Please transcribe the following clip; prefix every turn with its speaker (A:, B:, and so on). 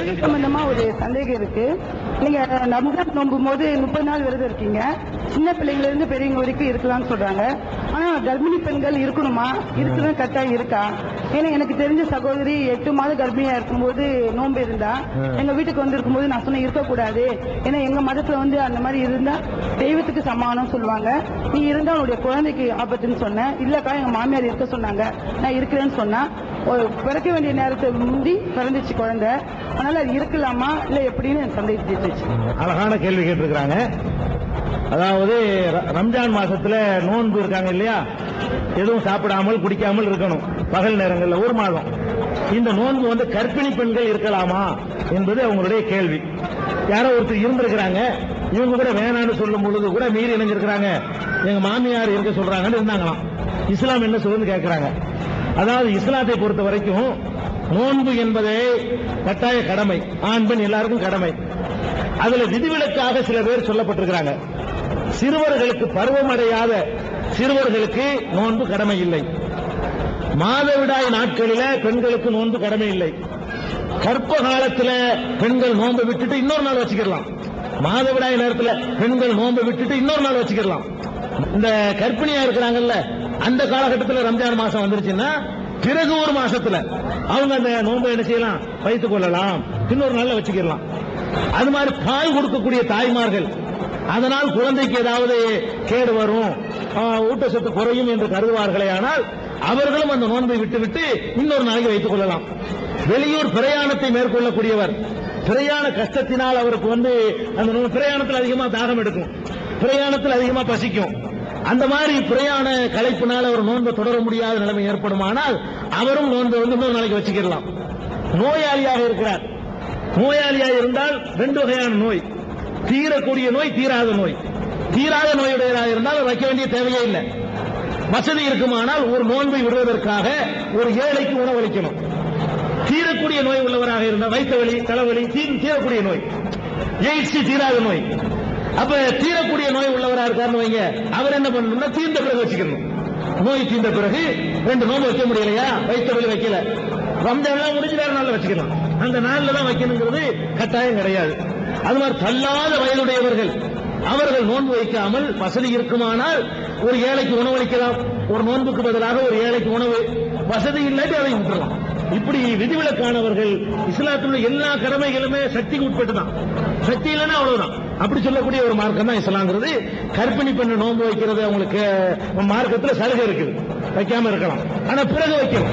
A: தொழில் சம்பந்தமா ஒரு சந்தேகம் இருக்கு. நீங்க ரம்ஜான் நோம்பும் போது 30 நாள் விரதம் இருக்கீங்க. சின்ன பிள்ளைங்கள இருந்து பெரியவங்க வரைக்கும் இருக்கலாம்னு சொல்றாங்க. ஆனா கர்ப்பிணி பெண்கள் இருக்கணுமா? இருக்கிறது கட்டாயம் இருக்கா? ஏன்னா எனக்கு தெரிஞ்ச சகோதரி 8 மாதம் கர்ப்பிணியா இருக்கும்போது நோன்பு இருந்தா எங்க வீட்டுக்கு வந்திருக்கும் போது நான் சொன்னேன் இருக்கக்கூடாது. ஏன்னா எங்க மதத்துல அந்த மாதிரி இருந்தா தெய்வத்துக்கு சமானம் சொல்லுவாங்க. நீ இருந்தா உன்னுடைய குழந்தைக்கு ஆபத்துன்னு சொன்னேன். இல்லக்கா எங்க மாமியார் இருக்க சொன்னாங்க, நான் இருக்கிறேன்னு சொன்னா பிறக்க வேண்டிய நேரத்தை முந்தி பிறந்துச்சு குழந்தை. அதனால அது இருக்கலாமா இல்ல எப்படின்னு சந்தேகிச்சு.
B: அழகான கேள்வி கேட்டிருக்கிறாங்க. அதாவது ரம்ஜான் மாசத்துல நோன்பு இருக்காங்க இல்லையா, எதுவும் சாப்பிடாமல் குடிக்காமல் இருக்கணும் பகல் நேரங்கள்ல ஒரு மாதம். இந்த நோன்பு கர்ப்பிணி பெண்கள் இருக்கலாமா என்பது அவங்களுடைய கேள்வி. யாரோ ஒருத்தர் இருந்திருக்கிறாங்க, இவங்க கூட வேணான்னு சொல்லும் பொழுது கூட மீறி இணைஞ்சிருக்கிறாங்க, எங்க மாமியார் இருக்க சொல்றாங்கன்னு இருந்தாங்களாம். இஸ்லாம் என்ன சொல்லுன்னு கேட்கிறாங்க. அதாவது இஸ்லாத்தை பொறுத்த வரைக்கும் நோன்பு என்பதே கட்டாய கடமை, ஆண் பெண் எல்லாருக்கும் கடமை. அதுல விதிவிலக்காக சில பேர் சொல்லப்பட்டிருக்கிறாங்க. சிறுவர்களுக்கு பருவமடையாத சிறுவர்களுக்கு நோன்பு கடமை இல்லை. மாதவிடாய் நாட்களில பெண்களுக்கு நோன்பு கடமை இல்லை. கர்ப்ப காலத்துல பெண்கள் நோன்பு விட்டுட்டு இன்னொரு நாள் வச்சுக்கலாம். மாதவிடாய் நேரத்தில் பெண்கள் நோன்பு விட்டுட்டு இன்னொரு நாள் வச்சுக்கலாம். இந்த கர்ப்பிணியா இருக்கிறாங்கல்ல, அந்த காலகட்டத்தில் ரம்ஜான் மாசம் வந்துருச்சுன்னா பிறகு ஒரு மாசத்துல அவங்க அந்த நோன்பை என்ன செய்யலாம், வைத்துக் கொள்ளலாம், இன்னொரு நாள்ல வச்சுக்கலாம். அது மாதிரி பால் கொடுக்கக்கூடிய தாய்மார்கள் அதனால் குழந்தைக்கு ஏதாவது கேடு வரும், ஊட்டச்சத்து குறையும் என்று கருதுவார்களே, ஆனால் அவர்களும் அந்த நோன்பை விட்டுவிட்டு இன்னொரு நாளைக்கு வைத்துக் கொள்ளலாம். வெளியூர் பிரயாணத்தை மேற்கொள்ளக்கூடியவர் பிரயாண கஷ்டத்தினால் அவருக்கு அந்த பிரயாணத்தில் அதிகமா தாகம் எடுக்கும், பிரயாணத்தில் அதிகமா பசிக்கும். அந்த மாதிரி பிரயாண களைப்பினால் அவர் நோன்பை தொடர முடியாத நிலைமை ஏற்படுமானால் அவரும் நோன்பை இன்னொரு நாளைக்கு வச்சுக்கலாம். நோயாளியாக இருக்கிறார், நோயாளியாக இருந்தால் 2 வகையான நோய், தீரக்கூடிய நோய், தீராத நோய். தீராத நோயுடையதாக இருந்தால் வைக்க வேண்டிய தேவையே இல்லை. வசதி இருக்குமானால் ஒரு நோன்பை விடுவதற்காக ஒரு ஏழைக்கு உணவளிக்கணும். தீரக்கூடிய நோய் உள்ளவராக இருந்தால் வைத்த வலி, தலைவலி, தீரக்கூடிய நோய், எய்ட்ஸ் தீராத நோய். அப்ப தீரக்கூடிய நோய் உள்ளவராக இருக்காருன்னு வைங்க, அவர் என்ன பண்ணணும்னா தீர்ந்த பிறகு வச்சுக்கணும். நோய் தீர்ந்த பிறகு 2 நோன்பு வைக்க முடியலையா, வைத்த வலி வைக்கல, ரம்ஜான் முடிஞ்சு வேற நாள்ல வச்சுக்கலாம். அந்த நாள்ல தான் வைக்கணுங்கிறது கட்டாயம் கிடையாது. அது மாதிரி தள்ளாத வயதுடையவர்கள் அவர்கள் நோன்பு வைக்காமல் வசதி இருக்குமானால் ஒரு ஏழைக்கு உணவளிக்கலாம். ஒரு நோன்புக்கு பதிலாக ஒரு ஏழைக்கு உணவு, வசதி இல்லாட்டி அதை விட்டுறலாம். இப்படி விதிவிலக்கானவர்கள் இஸ்லாத்தில் எல்லா கடமைகளுமே சக்திக்கு உட்பட்டு தான், சக்தி இல்லைன்னா அவ்வளவுதான். அப்படி சொல்லக்கூடிய ஒரு மார்க்கம் தான் இஸ்லாங்கிறது. கர்ப்பிணி பெண்ணு நோன்பு வைக்கிறது அவங்களுக்கு மார்க்கத்தில் சலுகை இருக்குது, வைக்காம இருக்கலாம், ஆனா பிறகு வைக்கணும்.